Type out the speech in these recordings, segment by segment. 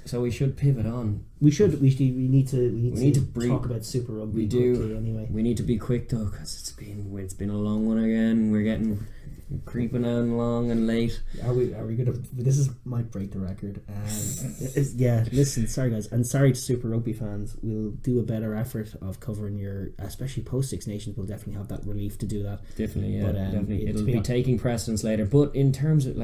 So we should pivot on. We need to talk about Super Rugby. We do. Quickly anyway. We need to be quick though, because it's been a long one again. We're getting creeping on long and late. Are we gonna? This might break the record. Listen, sorry guys, and sorry to Super Rugby fans. We'll do a better effort of covering your, especially post Six Nations. We'll definitely have that relief to do that. Definitely, definitely. It'll be taking precedence later. But in terms of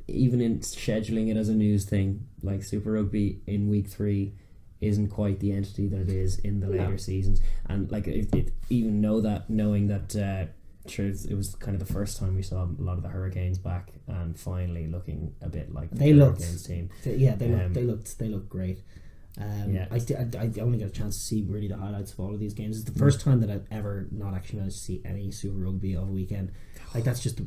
even in scheduling it as a news thing, like Super Rugby in week 3 isn't quite the entity that it is in the later seasons, and knowing that. It was kind of the first time we saw a lot of the Hurricanes back and finally looking a bit like the Hurricanes team. They looked great. I only got a chance to see really the highlights of all of these games. It's the first time that I've ever not actually managed to see any Super Rugby over a weekend. Like that's just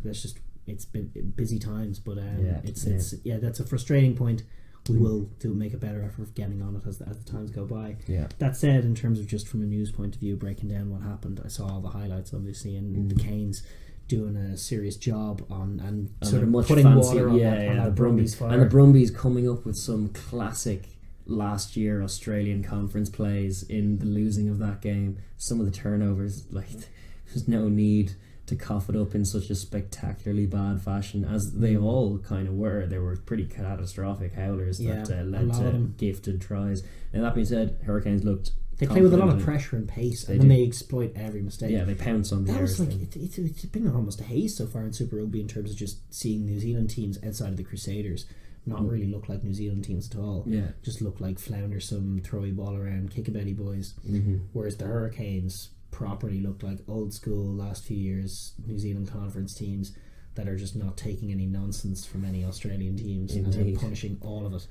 it's been busy times, but that's a frustrating point. We will make a better effort of getting on it as the times go by. Yeah. That said, in terms of just from a news point of view, breaking down what happened, I saw all the highlights obviously, and the Canes doing a serious job and sort of putting water on the Brumbies fire. And the Brumbies coming up with some classic last year Australian conference plays in the losing of that game. Some of the turnovers, there's no need to cough it up in such a spectacularly bad fashion, as they all kind of were. They were pretty catastrophic howlers that led to gifted tries. Now that being said, Hurricanes looked. They play with a lot of pressure and pace, and then they exploit every mistake. Yeah, they pounce on the air. It's been almost a haze so far in Super Rugby in terms of just seeing New Zealand teams outside of the Crusaders not really look like New Zealand teams at all. Yeah, just look like flounder-some, throwy ball around, kick-a-belly boys. Whereas the Hurricanes properly looked like old school last few years New Zealand conference teams that are just not taking any nonsense from any Australian teams. Indeed. And they're punishing all of it.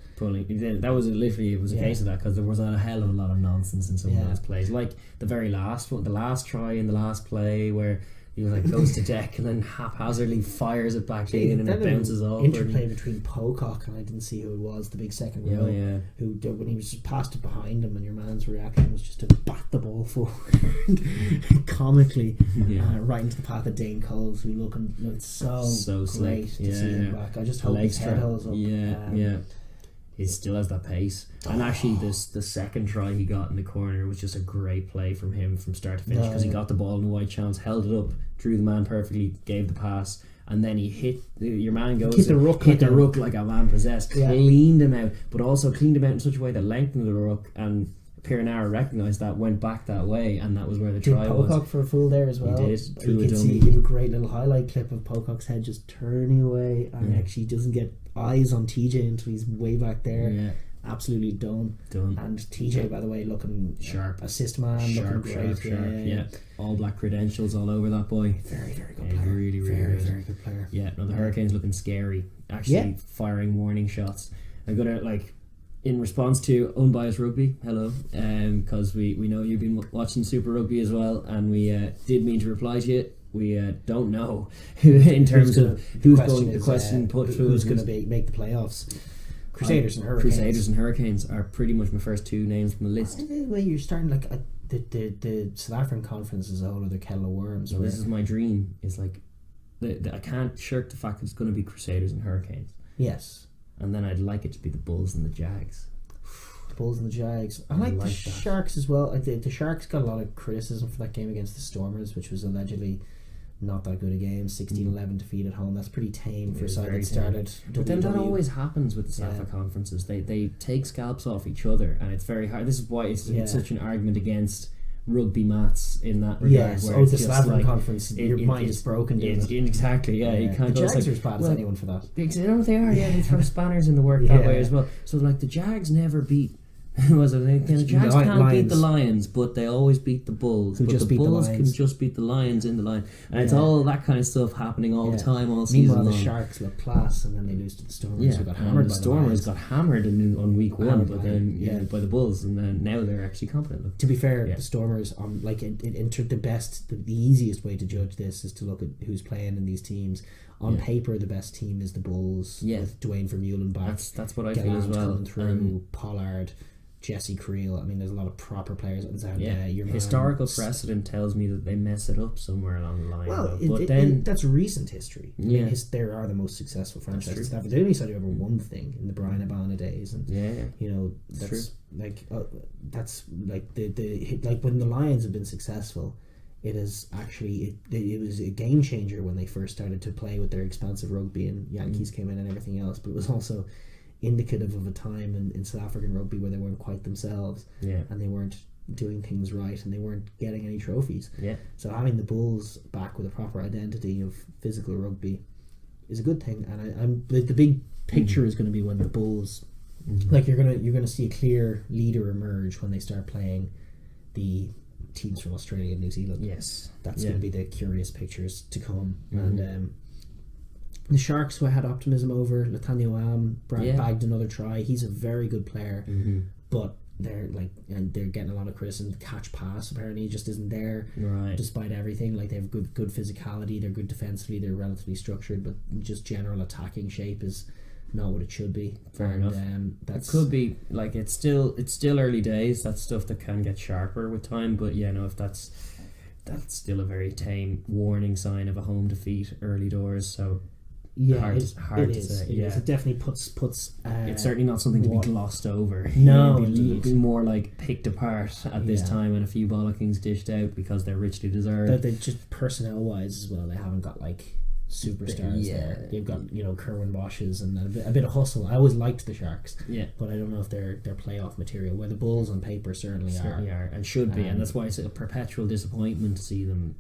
That was literally, it was a case of that, because there was a hell of a lot of nonsense in some of those plays, like the very last one, the last try in the last play where he goes to deck and then haphazardly fires it back in and it bounces off. Interplay between Pocock and I didn't see who it was, the big second row, who when he was just passed it behind him, and your man's reaction was just to bat the ball forward comically right into the path of Dane Coles, who looked so great to see him back. I just hope his head holds up. He still has that pace, and actually the second try he got in the corner was just a great play from him from start to finish, because he got the ball in a wide chance, held it up, drew the man perfectly, gave the pass, and then he hit your man hit the ruck like a man possessed, cleaned him out, but also cleaned him out in such a way that lengthened the ruck, and Piranara recognised that, went back that way, and that was where the try was. Pocock for a fool there as well. He did. You can see, you have a great little highlight clip of Pocock's head just turning away, and actually doesn't get eyes on TJ until he's way back there. Yeah. Absolutely done. And TJ, by the way, looking sharp. Assist man, looking great. Yeah. All black credentials all over that boy. Very, very good player. Really, really very good player. Yeah. No, the Hurricanes looking scary. Actually firing warning shots. I'm gonna in response to Unbiased Rugby, hello, because we know you've been watching Super Rugby as well, and we did mean to reply to you. We don't know in terms of who's going. The question put to who's going to make the playoffs. Crusaders and Hurricanes. Crusaders and Hurricanes are pretty much my first two names from the list. Well, you're starting the South African conference is a whole other kettle of worms. Well, this is my dream. Is I can't shirk the fact that it's going to be Crusaders and Hurricanes. Yes. And then I'd like it to be the Bulls and the Jags. The Bulls and the Jags. I like the Sharks as well. The Sharks got a lot of criticism for that game against the Stormers, which was allegedly not that good a game. 16-11 defeat at home. That's pretty tame for a side that started. But then that always happens with the SAFA conferences. They take scalps off each other, and it's very hard. This is why it's such an argument against rugby maths in that regard. Yes, the South African conference, your mind is broken. Exactly, you can't. The Jags are as bad as anyone for that. They are. They throw spanners in the work that way as well. So the Jags never beat. The Jags can't beat the Lions, but they always beat the Bulls. But the Bulls can just beat the Lions in the line, and it's all that kind of stuff happening all the time, all season long. Meanwhile, the Sharks look class, and then they lose to the Stormers. Who got hammered. The Stormers got hammered on week one, but then by the Bulls, and then now they're actually confident. To be fair, the Stormers the easiest way to judge this is to look at who's playing in these teams. On paper, the best team is the Bulls with Dwayne Vermeulen back. That's what I feel as well. Coming through, Pollard. Jesse Creel. I mean, there's a lot of proper players. And your historical precedent tells me that they mess it up somewhere along the line. Well, but then that's recent history. I mean, there are the most successful franchises. They only said over one thing in the Brian Abana days, and that's like that's like the like when the Lions have been successful. It is actually it was a game changer when they first started to play with their expansive rugby and Yankees came in and everything else, but it was also indicative of a time in South African rugby where they weren't quite themselves and they weren't doing things right and they weren't getting any trophies. So having the Bulls back with a proper identity of physical rugby is a good thing, and I'm the big picture is going to be when the Bulls like you're gonna see a clear leader emerge when they start playing the teams from Australia and New Zealand. That's going to be the curious pictures to come. And the Sharks, who I had optimism over, Nathaniel Am bagged another try. He's a very good player, but they're getting a lot of criticism. Catch pass apparently just isn't there, despite everything. Like, they have good physicality, they're good defensively, they're relatively structured, but just general attacking shape is not what it should be. Fair enough. It could be like it's still early days. That's stuff that can get sharper with time. But if that's still a very tame warning sign of a home defeat early doors. So hard to say. It definitely puts. It's certainly not something to be glossed over. No, it'd be more like picked apart at this time and a few bollockings dished out because they're richly deserved. They just personnel wise as well. They haven't got like superstars there. They've got Kerwin Bosches and a bit of hustle. I always liked the Sharks, but I don't know if they're playoff material, where the Bulls on paper certainly are and should be, and that's why it's a perpetual disappointment to see them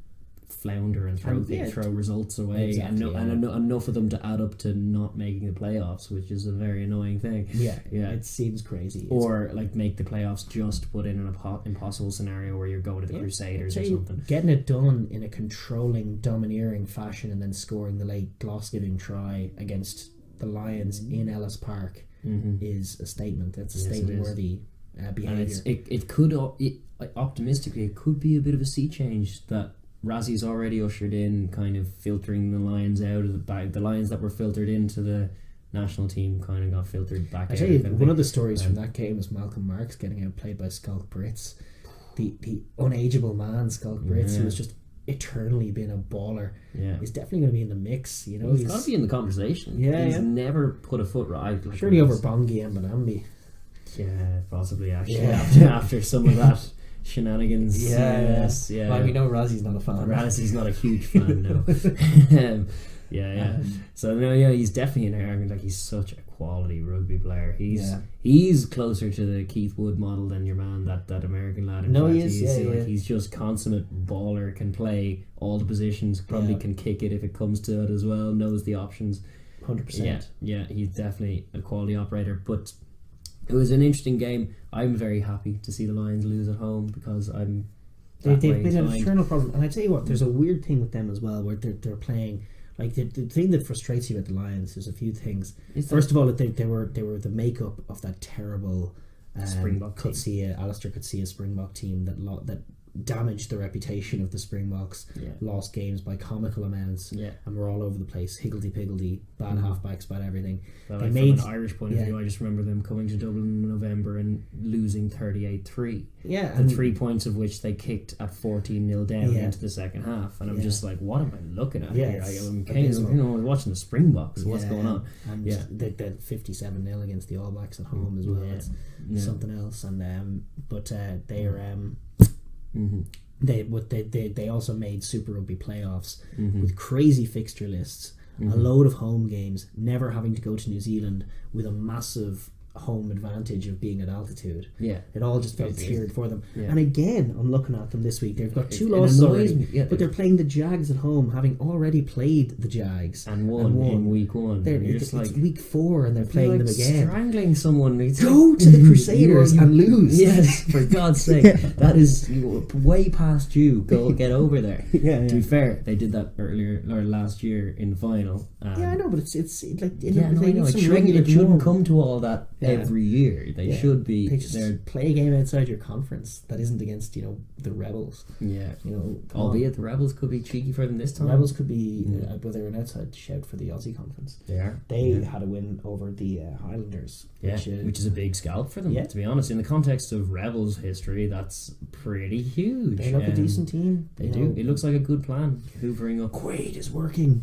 flounder and throw results away, and enough of them to add up to not making the playoffs, which is a very annoying thing. It seems crazy. Or like make the playoffs just put in an impossible scenario where you're going to the Crusaders or something. Getting it done in a controlling, domineering fashion and then scoring the late Gloss-giving try against the Lions in Ellis Park is a statement. That's a statement-worthy behaviour. And it could optimistically it could be a bit of a sea change that Razzie's already ushered in, kind of filtering the Lions out of the bag. The Lions that were filtered into the national team kind of got filtered back out. I tell you, one of the stories from that game was Malcolm Marks getting outplayed by Skulk Brits. The unageable man, Skulk Brits, who was just eternally been a baller, is definitely going to be in the mix. He's got to be in the conversation. He's never put a foot right. Like, surely over Bongi and Banambi. Yeah, possibly actually. After some of that shenanigans. Well, we know Razzie's not a fan. Razzie's not a huge fan, no. So he's definitely in Ireland. Like, he's such a quality rugby player. He's closer to the Keith Wood model than your man, that American lad. He's just consummate baller, can play all the positions, probably can kick it if it comes to it as well, knows the options. 100%. Yeah, he's definitely a quality operator. But it was an interesting game. I'm very happy to see the Lions lose at home because they've been an eternal problem. And I tell you what, there's a weird thing with them as well, where they're playing. Like, the thing that frustrates you about the Lions, there's a few things. First of all, they were the makeup of that terrible Springbok team. Alistair Coetzee Springbok team that damaged the reputation of the Springboks, lost games by comical amounts, and were all over the place, higgledy-piggledy, bad halfbacks, bad everything. From an Irish point of view, I just remember them coming to Dublin in November and losing 38-3. And 3 points of which they kicked at 14-0 down into the second half. And I'm just like, what am I looking at here? I'm watching the Springboks. What's going on? And they 57-0 against the All Blacks at home as well. It's something else. And but they are. They also made Super Rugby playoffs with crazy fixture lists, a load of home games, never having to go to New Zealand, with a massive home advantage of being at altitude. It all just felt tiered for them. And again, I'm looking at them this week. They've got 2 losses already, but they're playing the Jags at home, having already played the Jags and won in week 1. It's week 4 and they're playing them again. Strangling someone. Go to the Crusaders and lose. Yes, for God's sake. That is way past you. Go get over there. To be fair, they did that last year in the final. I know, but it's like it shouldn't come to all that every year. They should be. They just play a game outside your conference that isn't against the Rebels. Yeah, albeit the Rebels could be cheeky for them this time. Rebels could be, but they're an outside shout for the Aussie conference. They are. They had a win over the Highlanders. Which is a big scalp for them. To be honest, in the context of Rebels history, that's pretty huge. They look a decent team. They do. It looks like a good plan. Hoovering up. Quaid is working.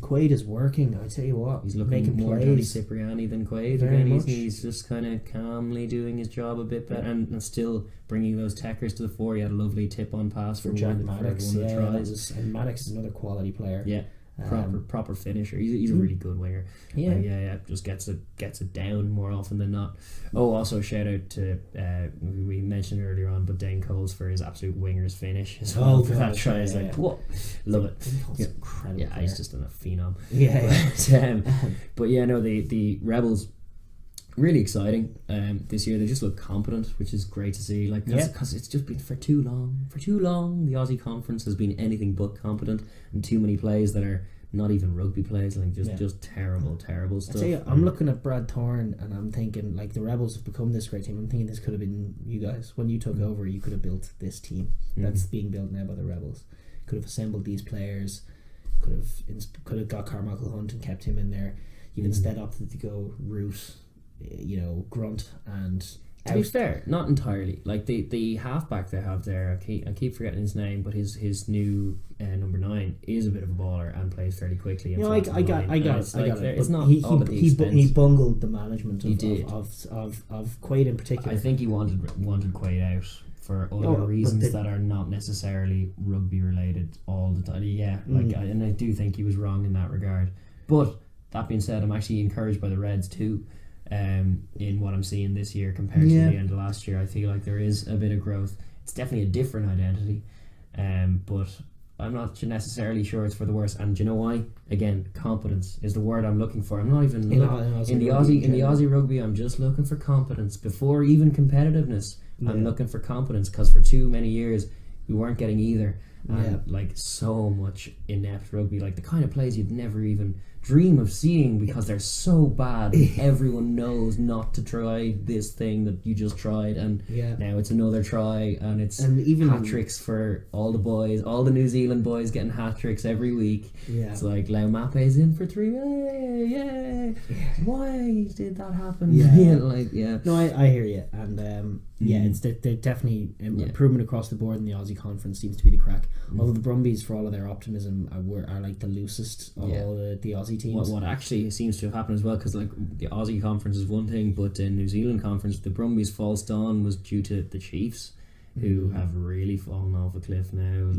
I tell you what, he's looking making more plays. Johnny Cipriani than Quaid. Very much. He's just kind of calmly doing his job a bit better and still bringing those techers to the fore. He had a lovely tip-on pass for Jack one Maddox. of the tries. And Maddox is another quality player. Yeah. Proper finisher. He's a really good winger. Just gets it down more often than not. Also shout out to we mentioned earlier on, but Dane Coles for his absolute winger's finish as well. For that try is whoa, love it. Incredible. Yeah, he's just a phenom. But the Rebels. Really exciting. This year they just look competent, which is great to see. Because it's just been for too long. The Aussie Conference has been anything but competent, and too many plays that are not even rugby plays. Just terrible stuff. I tell you, I'm looking at Brad Thorne and I'm thinking, the Rebels have become this great team. I'm thinking this could have been you guys when you took over. You could have built this team that's being built now by the Rebels. Could have assembled these players. Could have got Carmichael Hunt and kept him in there. You've instead opted to go route. Grunt and to be fair, not entirely. The halfback they have there, I keep forgetting his name, but his new number 9 is a bit of a baller and plays fairly quickly. I got it. It's not he bungled the management of Quaid in particular. I think he wanted Quaid out for other reasons that are not necessarily rugby related all the time. And I do think he was wrong in that regard. But that being said, I'm actually encouraged by the Reds too. In what I'm seeing this year compared to the end of last year, I feel like there is a bit of growth. It's definitely a different identity, but I'm not necessarily sure it's for the worse. And do you know why? Again, competence is the word I'm looking for. I'm not even in the Aussie rugby. I'm just looking for competence before even competitiveness. I'm looking for competence because for too many years we weren't getting either. And so much inept rugby, the kind of plays you'd never even dream of seeing because they're so bad. Everyone knows not to try this thing that you just tried, and now it's another try, and even hat tricks for all the boys, all the New Zealand boys getting hat tricks every week. It's like Lau Mape's in for 3. Why did that happen? No, I hear you, and it's definitely improvement across the board in the Aussie Conference seems to be the crack. Although the Brumbies, for all of their optimism, are the loosest of all the Aussie teams. What actually seems to have happened as well, because the Aussie Conference is one thing, but in New Zealand Conference, the Brumbies' false dawn was due to the Chiefs, who have really fallen off a cliff now.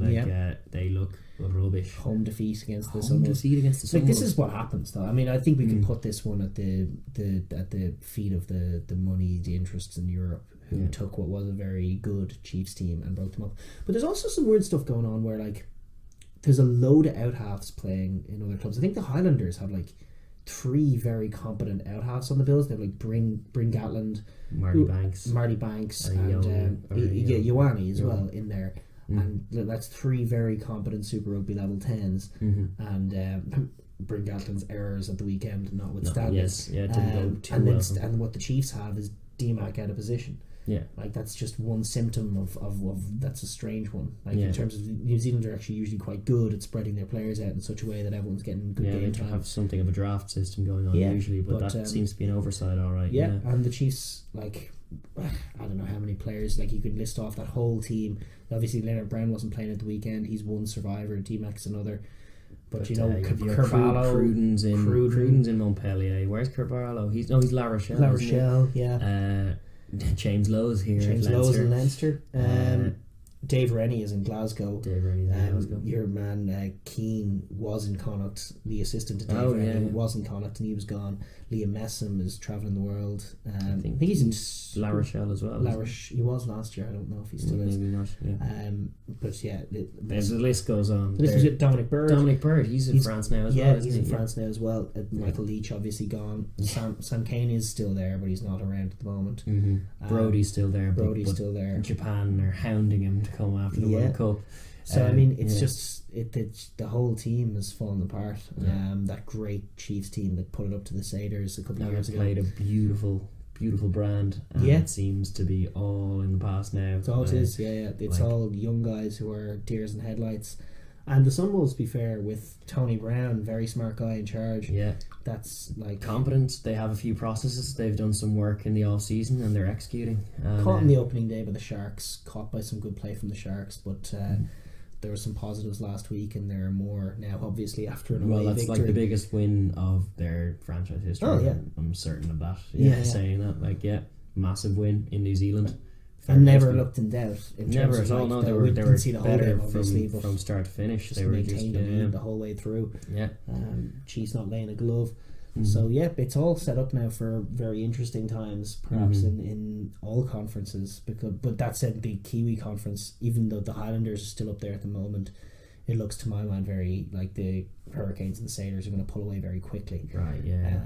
They look rubbish. Home defeat against the Sunwolves. This is what happens, though. I mean, I think we can put this one at the feet of the money, the interests in Europe, who took what was a very good Chiefs team and broke them up. But there's also some weird stuff going on where there's a load of out halves playing in other clubs. I think the Highlanders have 3 very competent out halves on the bills. They're Bryn Gatland, Marty Banks, and Ioane as well in there. And that's 3 very competent Super Rugby level 10s. And Bryn Gatland's errors at the weekend notwithstanding. Didn't go too well. And what the Chiefs have is DMAC out of position. That's just one symptom of that's a strange one. In terms of New Zealand are actually usually quite good at spreading their players out in such a way that everyone's getting good game time. They have something of a draft system going on usually, but that seems to be an oversight, all right. And the Chiefs, I don't know how many players, you could list off that whole team. Obviously Leonard Brown wasn't playing at the weekend. He's one survivor, D-Mac's another. But Carvalho, Cruden's in Montpellier. Where's Carvalho? He's La Rochelle. La Rochelle, James Lowe's here. James Lowe's in Leinster. Dave Rennie is in Glasgow. Your man Keane was in Connacht. The assistant to Dave Rennie was in Connacht and he was gone. Liam Messam is travelling the world. I think he's in La Rochelle as well. He was last year. I don't know if he still is. Maybe not. But the list goes on. The list is Dominic Bird. He's in France now as well. He's in France now as well. Michael Leach obviously gone. Sam Kane is still there, but he's not around at the moment. Brody's still there. Still there. Japan are hounding him to come after the World Cup. So I mean, it's just the whole team has fallen apart. That great Chiefs team that put it up to the Satyrs a couple of years ago played a beautiful beautiful brand, and it seems to be all in the past now. It's all it is, yeah. It's all young guys who are deers in headlights. And the Sunwolves, to be fair, with Tony Brown, very smart guy in charge. Yeah. That's like... competent. They have a few processes. They've done some work in the off-season and they're executing. Caught in the opening day by the Sharks. Caught by some good play from the Sharks, but... there were some positives last week, and there are more now, obviously, after an away victory. Like the biggest win of their franchise history. Oh, yeah. I'm certain of that. Saying that. Massive win in New Zealand. And never looked in doubt. Never at all. No, they were better from start to finish. They were maintained the lead the whole way through. Yeah. Chiefs not laying a glove. So it's all set up now for very interesting times, perhaps in all conferences. But that said, the Kiwi conference, even though the Highlanders are still up there at the moment, it looks to my mind very like the Hurricanes and the Sailors are going to pull away very quickly. Right. Yeah.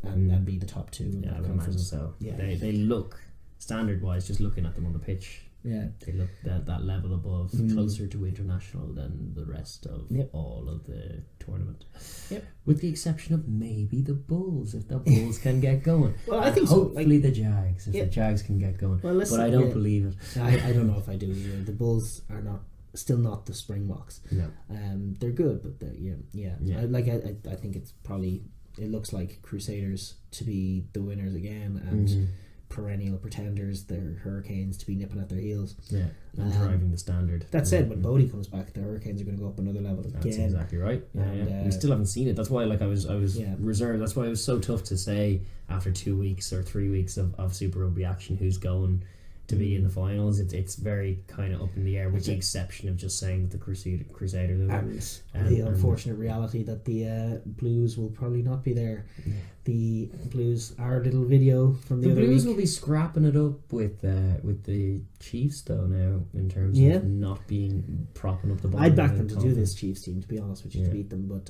And be the top two. In I that can imagine so. Yeah. They look standard wise, just looking at them on the pitch. Yeah, they look that level above, closer to international than the rest of all of the tournament. Yep. With the exception of maybe the Bulls, if the Bulls can get going. Well, I think hopefully the Jags, if the Jags can get going. Well, but I don't believe it. I don't know if I do either. The Bulls are still not the Springboks. No. They're good, but I think it's probably, it looks like Crusaders to be the winners again, and perennial pretenders, their Hurricanes to be nipping at their heels. Yeah, and driving the standard. That said, when Bodie comes back, the Hurricanes are going to go up another level again. That's exactly right. We still haven't seen it. That's why I was reserved. That's why it was so tough to say after 2 weeks or 3 weeks of Super Rugby action who's going to be in the finals. It's very kind of up in the air, with the exception of just saying the Crusaders. And the unfortunate reality that the Blues will probably not be there. Yeah. The Blues, our little video from the other week. The Blues will be scrapping it up with the Chiefs though now, in terms of not being propping up the ball. I'd back them to do this Chiefs team, to be honest with you, to beat them, but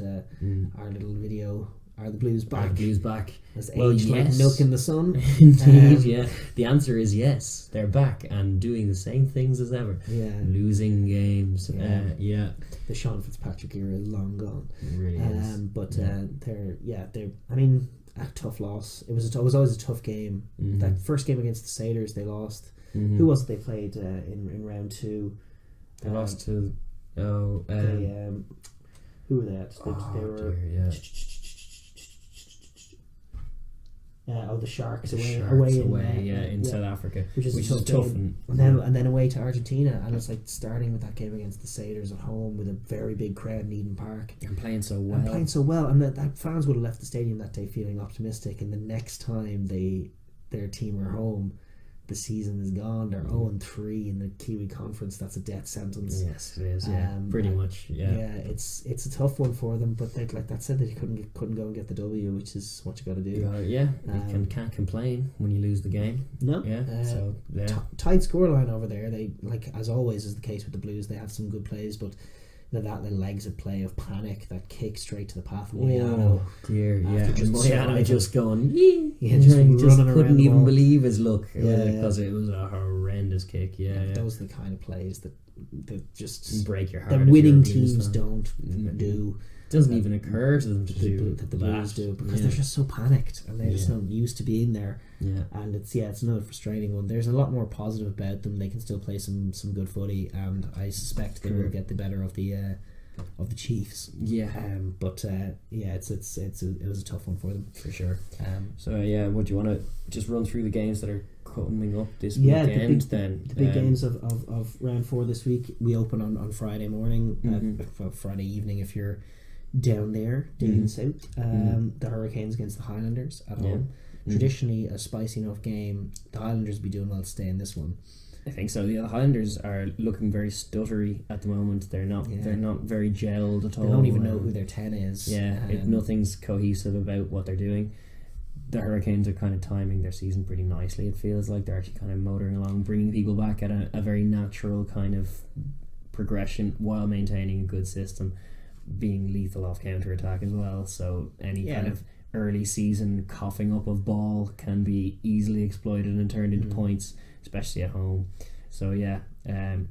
our little video... Are the Blues back? Are the Blues back? As aged like milk in the sun? Indeed, The answer is yes. They're back and doing the same things as ever. Yeah. Losing games. The Sean Fitzpatrick era is long gone. It really is. But they're. I mean, a tough loss. It was always a tough game. That first game against the Sailors, they lost. Who was it they played in round two? They lost to. Who were they at? They were. The Sharks away in South Africa, which is tough, and then away to Argentina, and it's like starting with that game against the Sailors at home with a very big crowd in Eden Park and playing so well, and that fans would have left the stadium that day feeling optimistic, and the next time their team are home, the season is gone. They're 0-3 in the Kiwi conference. That's a death sentence. Yes, it is. Pretty much. It's a tough one for them, but like that said, they couldn't go and get the W, which is what you got to do. You can't complain when you lose the game. No. Tight scoreline over there. They, like as always is the case with the Blues, they have some good plays, but that little exit play of Panic, that kick straight to the path of Moyano. Oh dear, Moyano just going, just couldn't even believe his luck, because it was a horrendous kick. Those are the kind of plays that just break your heart. The winning teams don't do. It doesn't even occur to them to do that. The Blues do, because they're just so panicked and they're just not used to being there. And it's another frustrating one. There's a lot more positive about them. They can still play some good footy, and I suspect they will get the better of the Chiefs. It was a tough one for them for sure. Would you want to just run through the games that are coming up this weekend? The big games of round 4 this week. We open on Friday morning, Friday evening if you're down there south. The Hurricanes against the Highlanders at home. Traditionally a spicy enough game. The Highlanders be doing well to stay in this one. I think so. The Highlanders are looking very stuttery at the moment. They're not very gelled at all. They don't even know who their 10 is. Nothing's cohesive about what they're doing. The Hurricanes are kind of timing their season pretty nicely. It feels like they're actually kind of motoring along, bringing people back at a very natural kind of progression while maintaining a good system, being lethal off counter-attack as well. So any kind of early season coughing up of ball can be easily exploited and turned into points, especially at home. So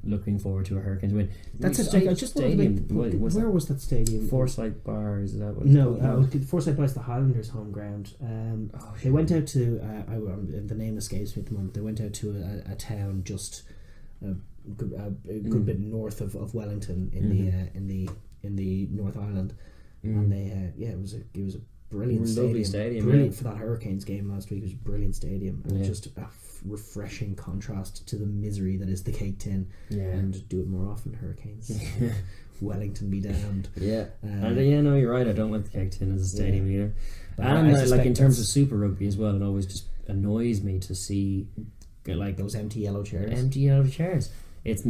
Looking forward to a Hurricanes win. That's it. I just stadium. Where was that stadium? Forsyth Bar, is that what? No, Forsyth Bar is the Highlanders' home ground. They went out to the name escapes me at the moment. They went out to a town just a good bit north of Wellington in the North Island, and they it was a brilliant stadium. Brilliant for that Hurricanes game last week. It was a brilliant stadium, and just a refreshing contrast to the misery that is the Cake Tin. And do it more often, Hurricanes. Wellington be damned. No, you're right. I don't like the Cake Tin as a stadium either. And like in terms of Super Rugby as well, it always just annoys me to see like those empty yellow chairs. It's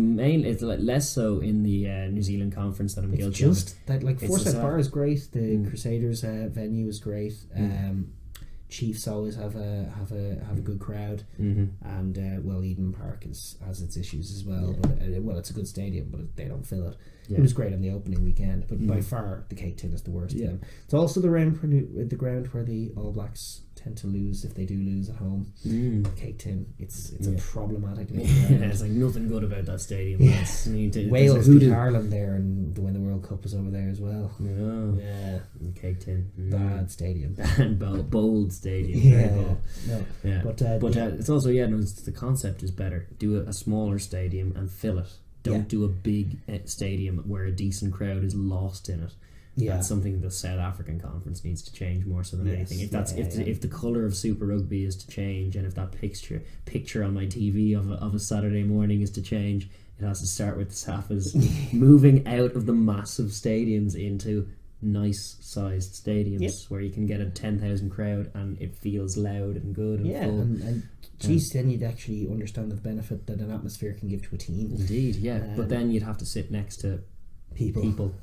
like less so in the New Zealand conference that I'm guilty of. Just that, like Forsyth Bar is great. The Crusaders venue is great. Chiefs always have a good crowd, and Eden Park has its issues as well. But it's a good stadium, but they don't fill it. It was great on the opening weekend, but by far the Cake Tin is the worst. It's also the ground where the All Blacks tend to lose if they do lose at home. Cake Tin, it's a problematic. There's like nothing good about that stadium. Wales beat Ireland there, and when the World Cup was over there as well. Cake Tin, bad stadium, and bold stadium. But it's also the concept is better. Do a smaller stadium and fill it. Don't do a big stadium where a decent crowd is lost in it. That's something the South African Conference needs to change more so than anything. If the colour of Super Rugby is to change, and if that picture on my TV of a Saturday morning is to change, it has to start with the Saffas moving out of the massive stadiums into nice sized stadiums where you can get a 10,000 crowd and it feels loud and good and full. And geez, then you'd actually understand the benefit that an atmosphere can give to a team. Indeed, but then you'd have to sit next to people,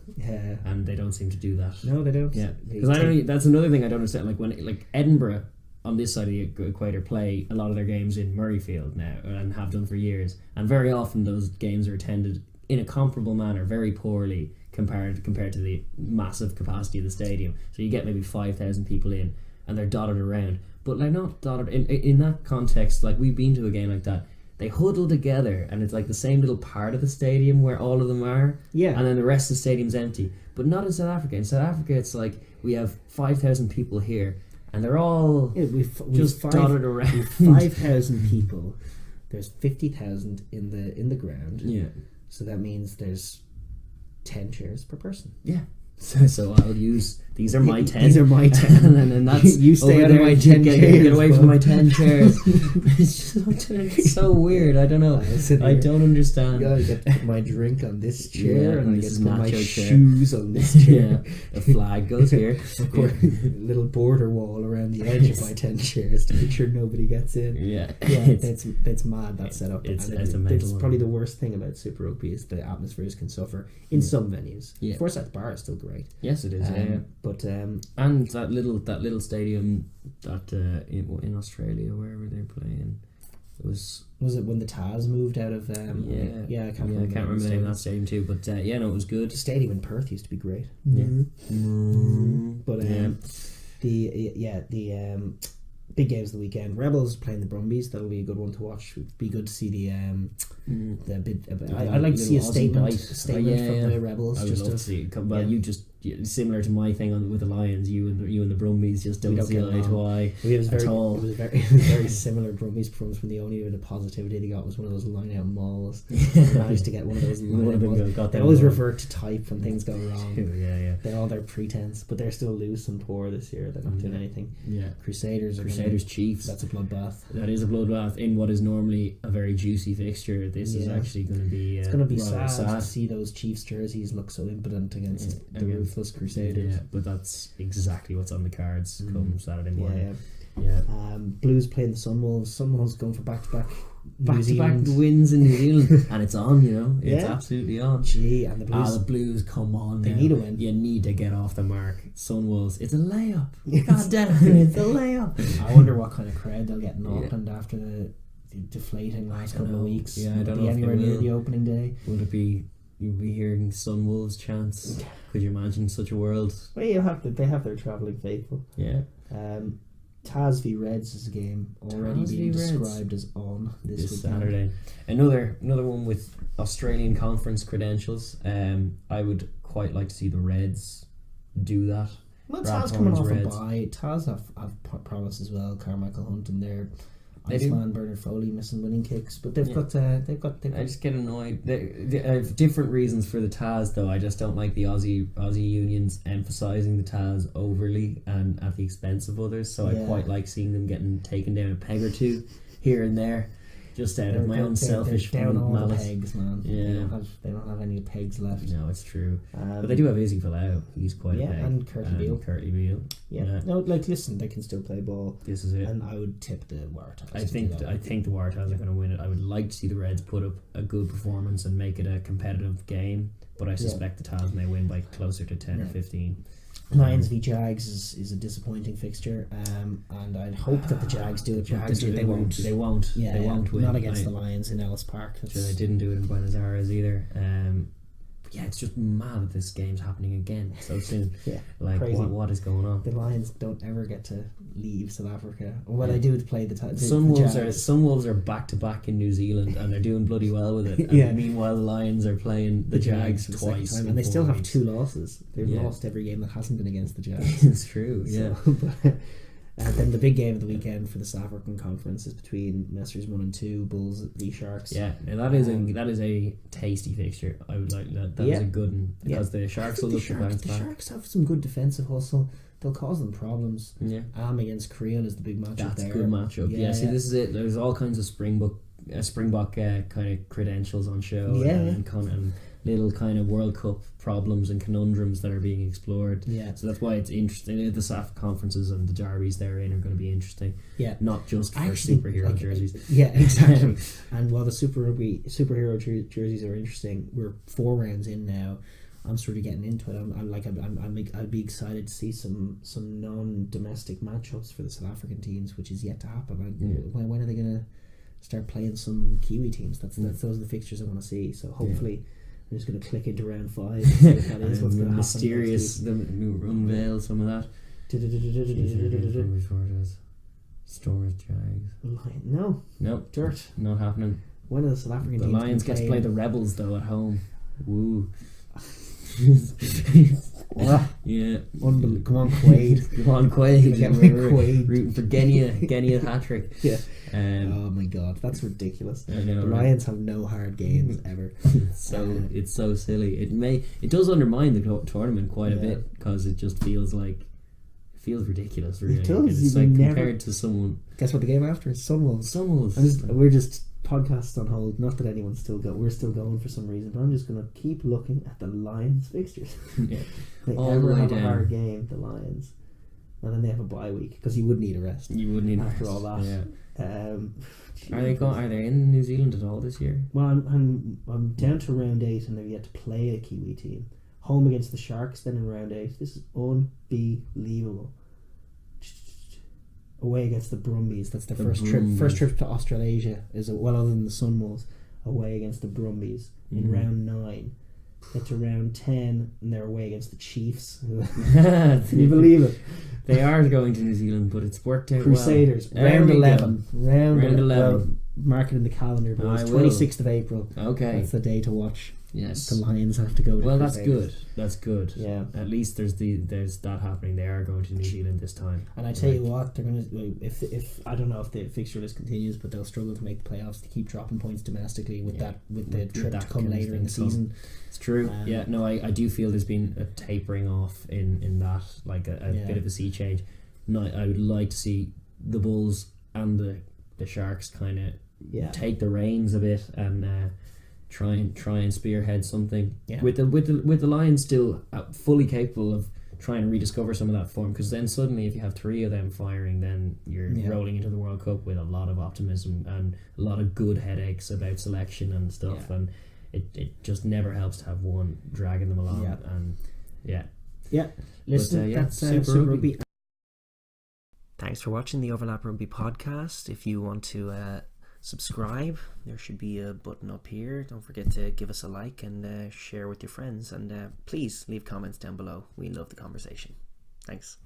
and they don't seem to do that. No, they don't. Because that's another thing I don't understand. Like when Edinburgh on this side of the equator play a lot of their games in Murrayfield now and have done for years, and very often those games are attended in a comparable manner, very poorly compared to the massive capacity of the stadium. So you get maybe 5,000 people in, and they're dotted around, but like not dotted in that context. Like we've been to a game like that. They huddle together, and it's like the same little part of the stadium where all of them are. And then the rest of the stadium's empty. But not in South Africa. In South Africa, it's like we have 5,000 people here, and they're all just dotted around. 5,000 people. There's 50,000 in the ground. So that means there's 10 chairs per person. So I'll use these are my 10. These are my 10, and then that's you stay out of my 10 chairs. Get away from my 10 chairs. It's so weird. I don't know. I don't understand. I get to put my drink on this chair, and I get to put my shoes on this chair. The flag goes here. Of course, a little border wall around the edge of my 10 chairs to make sure nobody gets in. That's mad. That setup. It's probably the worst thing about Super Rugby is the atmospheres can suffer in some venues. Forsyth Bar is still great. Yes, it is. But and that little stadium that in Australia, where were they playing? Was it when the Taz moved out of? I can't remember the name of that stadium too. But it was good. The stadium in Perth used to be great. But the big games of the weekend. Rebels playing the Brumbies. That'll be a good one to watch. It'd be good to see the bit. I'd like to see a statement from the Rebels. I would love to see it. Well, you just similar to my thing with the Lions. You and the Brumbies just don't see eye to eye at all. It was very similar Brumbies performance when the only bit of positivity they got was one of those line out mauls. They managed to get one of those line out. They always revert to type when things go wrong. They're all their pretense, but they're still loose and poor this year. They're not doing anything. Crusaders Chiefs. That's a bloodbath. That is a bloodbath in what is normally a very juicy fixture. This is actually going to be. It's going to be sad to see those Chiefs jerseys look so impotent against the ruthless Crusaders. But that's exactly what's on the cards come Saturday morning. Blues playing the Sunwolves. Sunwolves going for back-to-back wins in New Zealand, and it's on. It's absolutely on. And the Blues, come on! They need a win. You need to get off the mark. Sunwolves, it's a layup. God damn it, it's a layup. I wonder what kind of crowd they'll get in Auckland after the deflating last couple of weeks. I don't know. Anywhere near the opening day. Would it be? You'll be hearing Sunwolves chants. Could you imagine such a world? Well, they have their travelling faithful. Taz v Reds is a game already being described as on this Saturday. Another one with Australian Conference credentials. I would quite like to see the Reds do that. Well, Taz coming off a bye. Taz have promise as well. Carmichael Hunt and their Iceman Bernard Foley missing winning kicks, but they've got. I just get annoyed. They have different reasons for the Taz though. I just don't like the Aussie unions emphasising the Taz overly and at the expense of others. So I quite like seeing them getting taken down a peg or two here and there. Just out of my own selfish down all malice. The pegs, man. Yeah. They don't have any pegs left. No, it's true. But they do have Izzy Folau. He's quite a peg. And Curtly Beale. Yeah. No, listen, they can still play ball. This is it. And I would tip the Waratahs. I think the Waratahs are going to win it. I would like to see the Reds put up a good performance and make it a competitive game. But I suspect the Taz may win by closer to 10 or 15. Lions v Jags is a disappointing fixture, and I'd hope that the Jags do it. Jags, they won't. They won't win. Not against the Lions in Ellis Park. They didn't do it in Buenos Aires either. But yeah, it's just mad that this game's happening again so soon. Crazy. What is going on? The Lions don't ever get to leave South Africa. Well, they do play the Sunwolves are back to back in New Zealand, and they're doing bloody well with it. And meanwhile, the Lions are playing the Jags twice, and they still have 2 losses. They've lost every game that hasn't been against the Jags. It's true. Then the big game of the weekend for the South African Conference is between Messers 1 and 2, Bulls v Sharks. Yeah, and that is a tasty fixture. I would like that. That is a good one because the Sharks will look to bounce back. The Sharks have some good defensive hustle. They'll cause them problems. Yeah, against Korean is the big matchup. That's a good matchup. Yeah, see, this is it. There's all kinds of Springbok kind of credentials on show. And little kind of World Cup problems and conundrums that are being explored. Yeah. So that's why it's interesting. The SAF conferences and the derbies they're in are going to be interesting. Yeah. Not just for superhero jerseys. Yeah, exactly. And while the Super Rugby superhero jerseys are interesting, we're 4 rounds in now. I'm sort of getting into it. I'd be excited to see some non-domestic matchups for the South African teams, which is yet to happen. When are they going to start playing some Kiwi teams? Those are the fixtures I want to see. So hopefully. I'm just going to click into round 5 and see if that is what's going to happen. Mysterious, unveil some of that. Storms, Jags. No. Dirt. Not happening. When are the South African teams? The Lions get to play the Rebels though at home. Woo. Yeah. Come on, Quaid. Come on, Quaid. Rooting for Genia hat-trick. Yeah. Oh my god, that's ridiculous. I know, the Lions have no hard games ever. It's so silly. It does undermine the tournament quite a bit because it just feels ridiculous. Really, it does. It's like compared to someone. Guess what the game after is? Sunwolves. We're just podcasts on hold. Not that anyone's still going. We're still going for some reason. But I'm just going to keep looking at the Lions fixtures. Yeah. They ever have a hard game, the Lions, and then they have a bye week because you would need a rest. You would need after all that. Yeah. Are they in New Zealand at all this year? Well, I'm down to round 8 and they're yet to play a Kiwi team. Home against the Sharks then in round 8. This is unbelievable. Away against the Brumbies. That's their first trip to Australasia. Other than the Sunwolves, away against the Brumbies in round 9. Get to round 10 and they're away against the Chiefs. Can you believe it? They are going to New Zealand, but it's worked out Crusaders. Well. Round 11. Round 11. Well, mark it in the calendar, boys. 26th of April. Okay. That's the day to watch. Yes. The Lions have to go to Crusaders. That's good. Yeah. At least there's that happening. They are going to New Zealand this time. And I tell you what, they're going to if I don't know if the fixture list continues, but they'll struggle to make the playoffs to keep dropping points domestically with the trip to come later in the season. It's true. I do feel there's been a tapering off in that, like a bit of a sea change. No, I would like to see the Bulls and the Sharks kind of take the reins a bit and try and spearhead something. With the Lions still fully capable of trying to rediscover some of that form, because then suddenly if you have 3 of them firing, then you're rolling into the World Cup with a lot of optimism and a lot of good headaches about selection and stuff, and it just never helps to have one dragging them along. Listen, that's Super Rugby. Thanks for watching the Overlap Rugby podcast. If you want to subscribe, there should be a button up here. Don't forget to give us a like and share with your friends, and please leave comments down below. We love the conversation. Thanks.